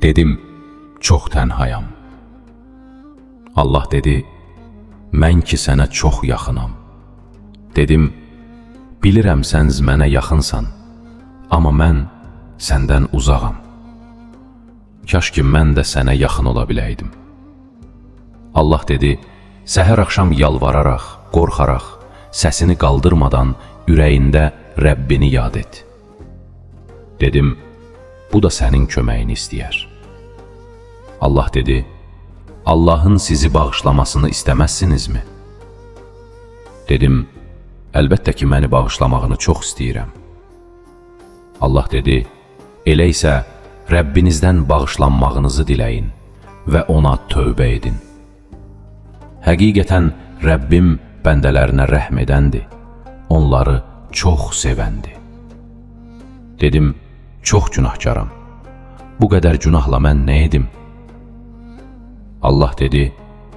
Dedim, çox tənhayam. Allah dedi, mən ki sənə çox yaxınam. Dedim, bilirəm sən mənə yaxınsan, amma mən səndən uzağam. Kaş ki mən də sənə yaxın ola biləydim. Allah dedi, səhər axşam yalvararaq, qorxaraq, səsini qaldırmadan ürəyində Rəbbini yad et. Dedim, bu da sənin köməyini istəyər. Allah dedi, Allahın sizi bağışlamasını istəməzsinizmi? Dedim, əlbəttə ki, məni bağışlamağını çox istəyirəm. Allah dedi, elə isə Rəbbinizdən bağışlanmağınızı diləyin və ona tövbə edin. Həqiqətən Rəbbim bəndələrinə rəhm edəndir, onları çox sevəndir. Dedim, çox günahkaram. Bu qədər günahla mən nə edim? Allah dedi,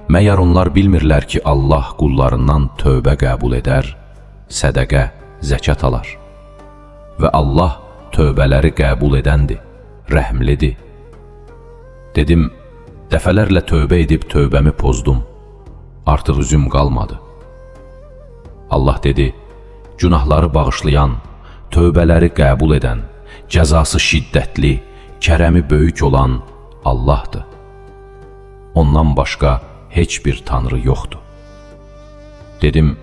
məyər onlar bilmirlər ki, Allah qullarından tövbə qəbul edər, sədəqə, zəkat alar. Və Allah tövbələri qəbul edəndir, rəhmlidir. Dedim, dəfələrlə tövbə edib tövbəmi pozdum, artıq üzüm qalmadı. Allah dedi, günahları bağışlayan, tövbələri qəbul edən, cəzası şiddətli, kərəmi böyük olan Allahdır. Ondan başqa heç bir tanrı yoxdur. Dedim,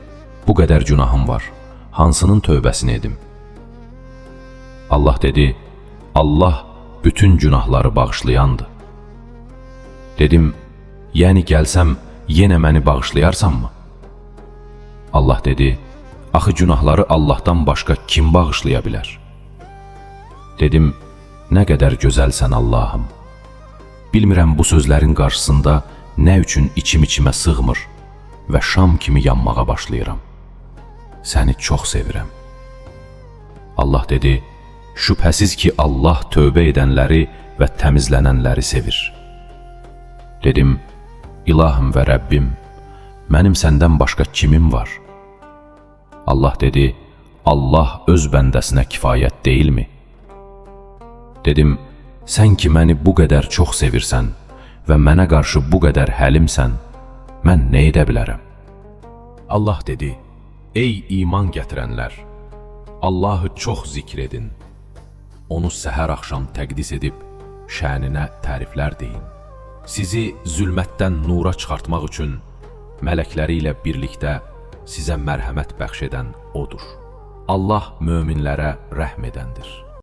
bu qədər günahım var, hansının tövbəsini edim? Allah dedi, Allah bütün günahları bağışlayandır. Dedim, yəni gəlsəm, yenə məni bağışlayarsanmı? Allah dedi, axı günahları Allahdan başqa kim bağışlaya bilər? Dedim, nə qədər gözəlsən Allahım. Bilmirəm bu sözlərin qarşısında nə üçün içim-içimə sığmır və şam kimi yanmağa başlayıram. Səni çox sevirəm. Allah dedi, şübhəsiz ki, Allah tövbə edənləri və təmizlənənləri sevir. Dedim, İlahım və Rəbbim, mənim səndən başqa kimim var? Allah dedi, Allah öz bəndəsinə kifayət deyilmi? Dedim, sən ki məni bu qədər çox sevirsən və mənə qarşı bu qədər həlimsən, mən nə edə bilərəm? Allah dedi, ey iman gətirənlər, Allahı çox zikr edin, onu səhər axşam təqdis edib, şəninə təriflər deyin. Sizi zülmətdən nura çıxartmaq üçün mələkləri ilə birlikdə sizə mərhəmət bəxş edən odur. Allah möminlərə rəhm edəndir.